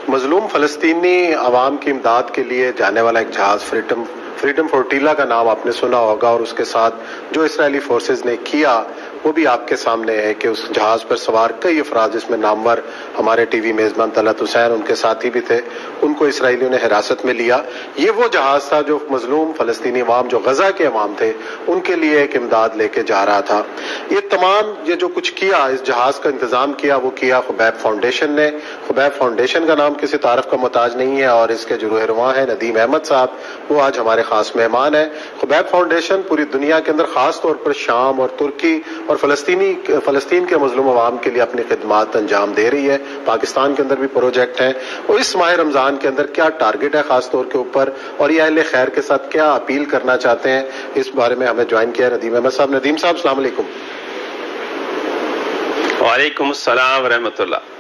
مظلوم فلسطینی عوام کی امداد کے لیے جانے والا ایک جہاز فریڈم فورٹیلا کا نام آپ نے سنا ہوگا، اور اس کے ساتھ جو اسرائیلی فورسز نے کیا وہ بھی آپ کے سامنے ہے کہ اس جہاز پر سوار کئی افراد جس میں نامور ہمارے ٹی وی میزبان طلعت حسین ان کے ساتھی بھی تھے، ان کو اسرائیلیوں نے حراست میں لیا۔ یہ وہ جہاز تھا جو مظلوم فلسطینی عوام جو غزہ کے عوام تھے ان کے لیے ایک امداد لے کے جا رہا تھا۔ یہ جو کچھ کیا، اس جہاز کا انتظام کیا، وہ کیا خبیب فاؤنڈیشن نے۔ خبیب فاؤنڈیشن کا نام کسی تعارف کا محتاج نہیں ہے، اور اس کے جو روح رواں ہیں ندیم احمد صاحب، وہ آج ہمارے خاص مہمان ہیں۔ خبیب فاؤنڈیشن پوری دنیا کے اندر خاص طور پر شام اور ترکی اور فلسطین کے مظلوم عوام کے لیے اپنی خدمات انجام دے رہی ہے۔ پاکستان کے اندر بھی پروجیکٹ ہیں، اور اس ماہ رمضان کے اندر کیا ٹارگٹ ہے خاص طور کے اوپر، اور یہ اہل خیر کے ساتھ کیا اپیل کرنا چاہتے ہیں، اس بارے میں ہمیں جوائن کیا ندیم احمد صاحب۔ ندیم صاحب السلام علیکم۔ وعلیکم السلام ورحمۃ اللہ۔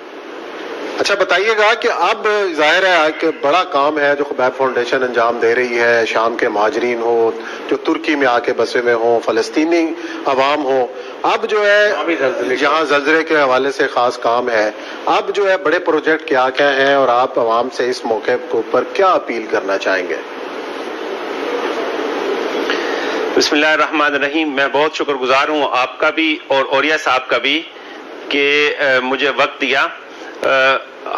اچھا بتائیے گا کہ اب ظاہر ہے کہ بڑا کام ہے جو خبیب فاؤنڈیشن انجام دے رہی ہے، شام کے مہاجرین ہو جو ترکی میں آ کے بسے میں ہوں، فلسطینی عوام ہو، اب جو ہے یہاں زلزلے کے حوالے سے خاص کام ہے، اب جو ہے بڑے پروجیکٹ کیا کیا ہیں، اور آپ عوام سے اس موقع کے اوپر کیا اپیل کرنا چاہیں گے؟ بسم اللہ الرحمن الرحیم۔ میں بہت شکر گزار ہوں آپ کا بھی اور اوریا صاحب کا بھی کہ مجھے وقت دیا۔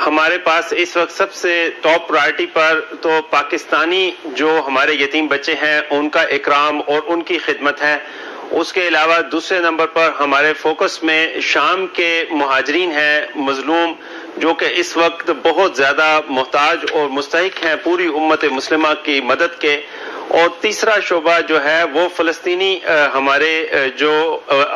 ہمارے پاس اس وقت سب سے ٹاپ پرائرٹی پر تو پاکستانی جو ہمارے یتیم بچے ہیں ان کا اکرام اور ان کی خدمت ہے۔ اس کے علاوہ دوسرے نمبر پر ہمارے فوکس میں شام کے مہاجرین ہیں، مظلوم، جو کہ اس وقت بہت زیادہ محتاج اور مستحق ہیں پوری امت مسلمہ کی مدد کے۔ اور تیسرا شعبہ جو ہے وہ فلسطینی ہمارے جو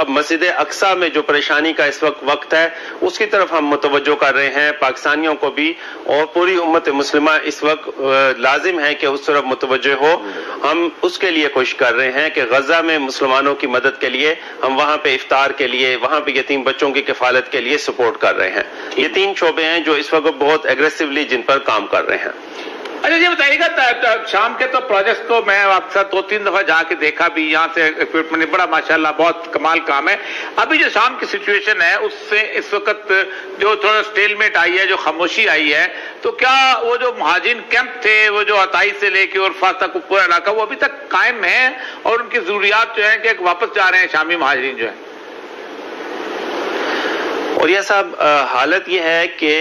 مسجد اقصیٰ میں جو پریشانی کا اس وقت ہے اس کی طرف ہم متوجہ کر رہے ہیں، پاکستانیوں کو بھی اور پوری امت مسلمہ اس وقت لازم ہے کہ اس طرف متوجہ ہو۔ ہم اس کے لیے کوشش کر رہے ہیں کہ غزہ میں مسلمانوں کی مدد کے لیے ہم وہاں پہ افطار کے لیے، وہاں پہ یتیم بچوں کی کفالت کے لیے سپورٹ کر رہے ہیں۔ یہ تین شعبے ہیں جو اس وقت بہت ایگریسولی جن پر کام کر رہے ہیں۔ اچھا یہ بتائیے گا شام کے تو پروجیکٹس تو میں آپ کے ساتھ 2-3 دفعہ جا کے دیکھا بھی، یہاں سے اکوپمنٹ بڑا ماشاءاللہ بہت کمال کام ہے۔ ابھی جو شام کی سچویشن ہے اس سے اس وقت جو تھوڑا سٹیل میٹ آئی ہے، جو خاموشی آئی ہے، تو کیا وہ جو مہاجرین کیمپ تھے وہ جو عطائی سے لے کے اور فاس تک پورا علاقہ وہ ابھی تک قائم ہے، اور ان کی ضروریات جو ہیں کہ واپس جا رہے ہیں شامی مہاجرین جو ہیں؟ اور یہ صاحب حالت یہ ہے کہ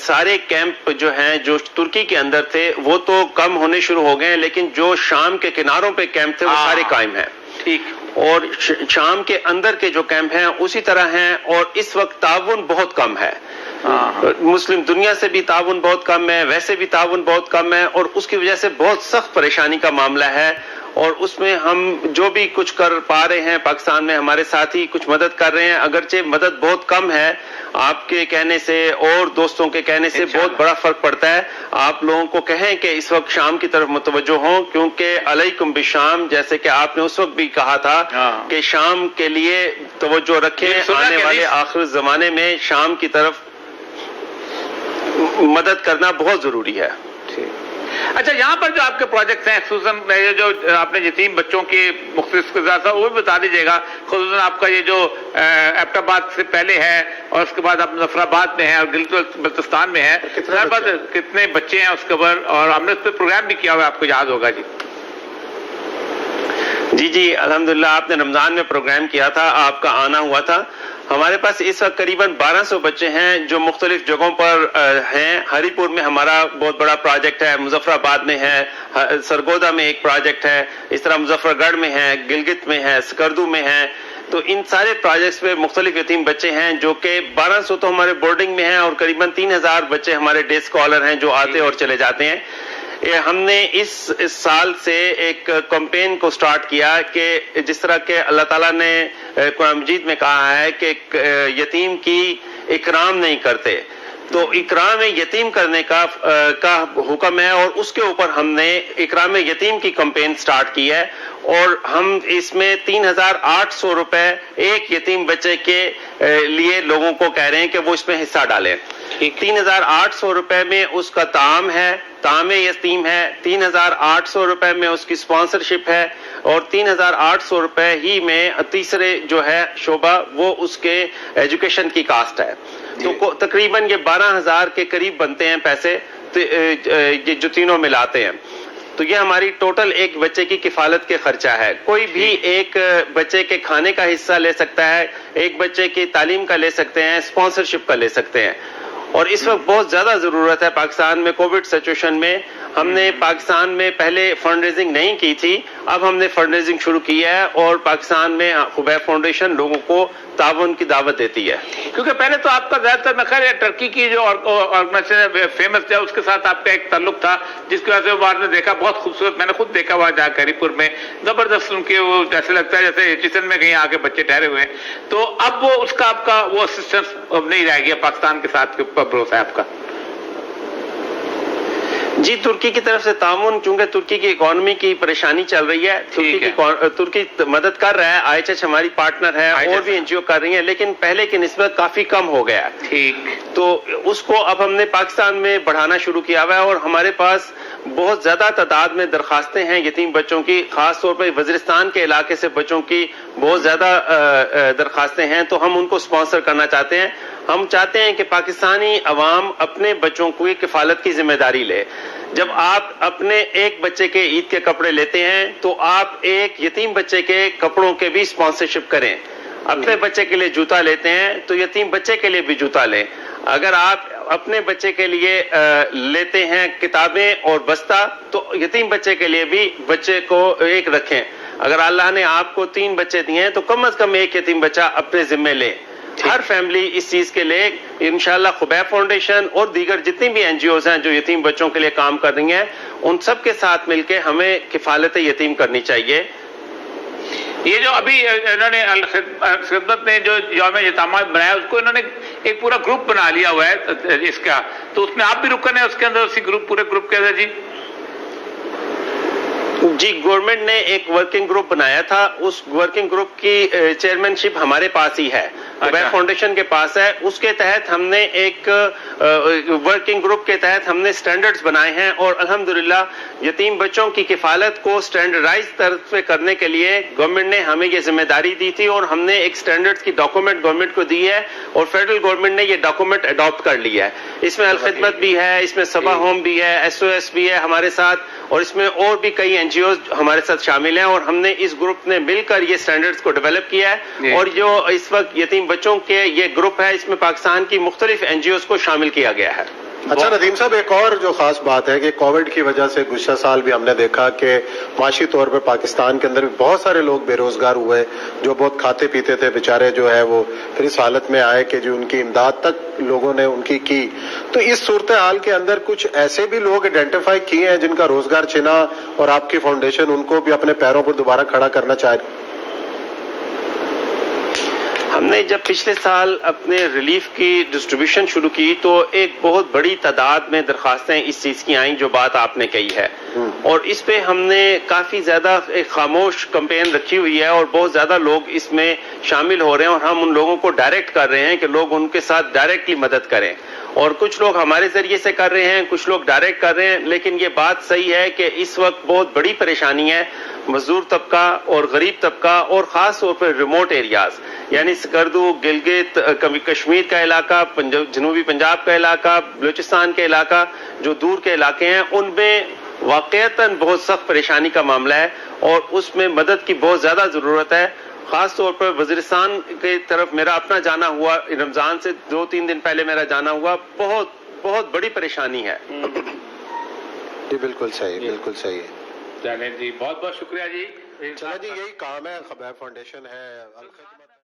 سارے کیمپ جو ہیں جو ترکی کے اندر تھے وہ تو کم ہونے شروع ہو گئے ہیں، لیکن جو شام کے کناروں پہ کیمپ تھے وہ سارے قائم ہیں۔ ٹھیک۔ اور شام کے اندر کے جو کیمپ ہیں اسی طرح ہیں، اور اس وقت تعاون بہت کم ہے۔ مسلم دنیا سے بھی تعاون بہت کم ہے، ویسے بھی تعاون بہت کم ہے، اور اس کی وجہ سے بہت سخت پریشانی کا معاملہ ہے۔ اور اس میں ہم جو بھی کچھ کر پا رہے ہیں پاکستان میں ہمارے ساتھی کچھ مدد کر رہے ہیں، اگرچہ مدد بہت کم ہے، آپ کے کہنے سے اور دوستوں کے کہنے سے بہت بڑا فرق پڑتا ہے۔ آپ لوگوں کو کہیں کہ اس وقت شام کی طرف متوجہ ہوں، کیونکہ علیکم بشام، جیسے کہ آپ نے اس وقت بھی کہا تھا کہ شام کے لیے توجہ رکھیں، آنے والے آخر زمانے میں شام کی طرف مدد کرنا بہت ضروری ہے۔ اچھا یہاں پر جو آپ کے پروجیکٹس ہیں، خصوصاً جو آپ نے یتیم بچوں کے مختلف وہ بھی بتا دیجیے گا، خصوصاً آپ کا یہ جو ایبٹ آباد سے پہلے ہے اور اس کے بعد آپ مظفر آباد میں ہے اور گلگت بلتستان میں ہے، کتنے بچے ہیں اس کے اوپر، اور ہم نے اس پہ پروگرام بھی کیا ہوا ہے، آپ کو یاد ہوگا جی۔ جی الحمدللہ آپ نے رمضان میں پروگرام کیا تھا، آپ کا آنا ہوا تھا۔ ہمارے پاس اس وقت قریباً 1200 بچے ہیں جو مختلف جگہوں پر ہیں۔ ہری پور میں ہمارا بہت بڑا پروجیکٹ ہے، مظفر آباد میں ہے، سرگودا میں ایک پروجیکٹ ہے، اس طرح مظفر گڑھ میں ہے، گلگت میں ہے، سکردو میں ہے۔ تو ان سارے پروجیکٹس میں مختلف یتیم بچے ہیں جو کہ 1200 تو ہمارے بورڈنگ میں ہیں، اور قریباً 3000 بچے ہمارے ڈے اسکالر ہیں جو آتے اور چلے جاتے ہیں۔ ہم نے اس سال سے ایک کمپین کو سٹارٹ کیا کہ جس طرح کہ اللہ تعالیٰ نے قرآن مجید میں کہا ہے کہ یتیم کی اکرام نہیں کرتے، تو اکرام یتیم کرنے کا حکم ہے، اور اس کے اوپر ہم نے اکرام یتیم کی کمپین سٹارٹ کی ہے، اور ہم اس میں 3800 روپے ایک یتیم بچے کے لیے لوگوں کو کہہ رہے ہیں کہ وہ اس میں حصہ ڈالیں۔ 3800 روپے میں اس کا طعام ہے، طعام یتیم ہے، 3800 روپے میں اس کی اسپانسرشپ ہے، اور 3800 روپے ہی میں تیسرے جو ہے شعبہ وہ اس کے ایجوکیشن کی کاسٹ ہے۔ تو تقریباً یہ 12,000 کے قریب بنتے ہیں پیسے یہ جو تینوں ملاتے ہیں. تو یہ ہماری ٹوٹل ایک بچے کی کفالت کے خرچہ ہے. کوئی بھی ایک بچے کے کھانے کا حصہ لے سکتا ہے, ایک بچے کی تعلیم کا لے سکتے ہیں, اسپانسرشپ کا لے سکتے ہیں. اور اس وقت بہت زیادہ ضرورت ہے پاکستان میں کووڈ سچویشن میں. ہم نے پاکستان میں پہلے فنڈ ریزنگ نہیں کی تھی, اب ہم نے فنڈ ریزنگ شروع کی ہے اور پاکستان میں خبیب فاؤنڈیشن لوگوں کو تعاون کی دعوت دیتی ہے. کیونکہ پہلے تو آپ کا زیادہ تر میں خیر ٹرکی کی جو آرگنائزیشن فیمس ہے اس کے ساتھ آپ کا ایک تعلق تھا, جس کی وجہ سے بعد میں دیکھا بہت خوبصورت, میں نے خود دیکھا وہاں جا ہری پور میں زبردست ان کے وہ جیسے لگتا ہے جیسے کچن میں کہیں آگے بچے ٹھہرے ہوئے ہیں. تو اب وہ اس کا آپ کا وہ اسسٹنس اب نہیں رہ گیا پاکستان کے ساتھ بھروسہ ہے آپ کا؟ جی, ترکی کی طرف سے تعاون, چونکہ ترکی کی اکانومی کی پریشانی چل رہی ہے, ترکی مدد کر رہا ہے. IHH ہماری پارٹنر ہے, اور بھی NGO کر رہی ہیں, لیکن پہلے کی نسبت کافی کم ہو گیا ہے. ٹھیک, تو اس کو اب ہم نے پاکستان میں بڑھانا شروع کیا ہوا ہے, اور ہمارے پاس بہت زیادہ تعداد میں درخواستیں ہیں یتیم بچوں کی, خاص طور پر وزیرستان کے علاقے سے بچوں کی بہت زیادہ درخواستیں ہیں. تو ہم ان کو اسپانسر کرنا چاہتے ہیں. ہم چاہتے ہیں کہ پاکستانی عوام اپنے بچوں کو کفالت کی ذمہ داری لے. جب آپ اپنے ایک بچے کے عید کے کپڑے لیتے ہیں تو آپ ایک یتیم بچے کے کپڑوں کے بھی اسپانسرشپ کریں. اپنے بچے کے لیے جوتا لیتے ہیں تو یتیم بچے کے لیے بھی جوتا لیں. اگر آپ اپنے بچے کے لیے لیتے ہیں کتابیں اور بستہ, تو یتیم بچے کے لیے بھی بچے کو ایک رکھیں. اگر اللہ نے آپ کو 3 بچے دیے ہیں تو کم از کم ایک یتیم بچہ اپنے ذمہ لے. ہر فیملی اس چیز کے لیے انشاءاللہ خبیب فاؤنڈیشن اور دیگر جتنی بھی NGOs ہیں جو یتیم بچوں کے لیے کام کر رہی ہیں, ان سب کے ساتھ مل کے ہمیں کفالت یتیم کرنی چاہیے. یہ جو ابھی انہوں نے خدمت نے جو یوم یتامہ بنایا, اس کو انہوں نے ایک پورا گروپ بنا لیا ہوا ہے اس کا, تو اس میں آپ بھی رکن ہیں اس کے اندر, اسی گروپ پورے گروپ کے اندر؟ جی, گورنمنٹ نے ایک ورکنگ گروپ بنایا تھا. اس ورکنگ گروپ کی چیئرمین شپ ہمارے پاس ہی ہے, خبیب فاؤنڈیشن کے پاس ہے. اس کے تحت ہم نے ایک ورکنگ گروپ کے تحت ہم نے سٹینڈرڈز بنائے ہیں, اور الحمدللہ یتیم بچوں کی کفالت کو سٹینڈرڈائز طرز پہ کرنے کے لیے گورنمنٹ نے ہمیں یہ ذمہ داری دی تھی, اور ہم نے ایک سٹینڈرڈز کی ڈاکومنٹ گورنمنٹ کو دی ہے, اور فیڈرل گورنمنٹ نے یہ ڈاکومنٹ اڈاپٹ کر لیا ہے. اس میں الخدمت بھی ہے, اس میں صبا ہوم بھی ہے, SOS بھی ہے ہمارے ساتھ, اور اس میں اور بھی کئی NGOs ہمارے ساتھ شامل ہیں. اور ہم نے اس گروپ نے مل کر یہ سٹینڈرڈز کو ڈیولپ کیا ہے, اور جو اس وقت یتیم بچوں کے یہ گروپ ہے, اس میں پاکستان کی مختلف NGOs کو شامل کیا گیا ہے. اچھا ندیم صاحب, ایک اور جو خاص بات ہے کہ کووڈ کی وجہ سے گزشتہ سال بھی ہم نے دیکھا کہ معاشی طور پر پاکستان کے اندر بھی بہت سارے لوگ بے روزگار ہوئے, جو بہت کھاتے پیتے تھے بیچارے جو ہے وہ پھر اس حالت میں آئے کہ جو ان کی امداد تک لوگوں نے ان کی. تو اس صورتحال کے اندر کچھ ایسے بھی لوگ آئیڈینٹیفائی کیے ہیں جن کا روزگار چھنا, اور آپ کی فاؤنڈیشن ان کو بھی اپنے پیروں پر دوبارہ کھڑا کرنا چاہ رہی؟ ہم نے جب پچھلے سال اپنے ریلیف کی ڈسٹریبیوشن شروع کی تو ایک بہت بڑی تعداد میں درخواستیں اس چیز کی آئیں جو بات آپ نے کہی ہے, اور اس پہ ہم نے کافی زیادہ ایک خاموش کمپین رکھی ہوئی ہے, اور بہت زیادہ لوگ اس میں شامل ہو رہے ہیں, اور ہم ان لوگوں کو ڈائریکٹ کر رہے ہیں کہ لوگ ان کے ساتھ ڈائریکٹلی مدد کریں. اور کچھ لوگ ہمارے ذریعے سے کر رہے ہیں, کچھ لوگ ڈائریکٹ کر رہے ہیں. لیکن یہ بات صحیح ہے کہ اس وقت بہت بڑی پریشانی ہے مزدور طبقہ اور غریب طبقہ, اور خاص طور پر ریموٹ ایریاز, یعنی سکردو, گلگت, کشمیر کا علاقہ, جنوبی پنجاب کا علاقہ, بلوچستان کے علاقہ, جو دور کے علاقے ہیں, ان میں واقعتاً بہت سخت پریشانی کا معاملہ ہے, اور اس میں مدد کی بہت زیادہ ضرورت ہے. خاص طور پر وزیرستان کی طرف میرا اپنا جانا ہوا, رمضان سے 2-3 دن پہلے میرا جانا ہوا, بہت بہت بڑی پریشانی ہے. جی بالکل صحیح, بالکل صحیح. چلیں جی, بہت بہت شکریہ جی. چلیں جی, یہی کام ہے خبیب فاؤنڈیشن ہے.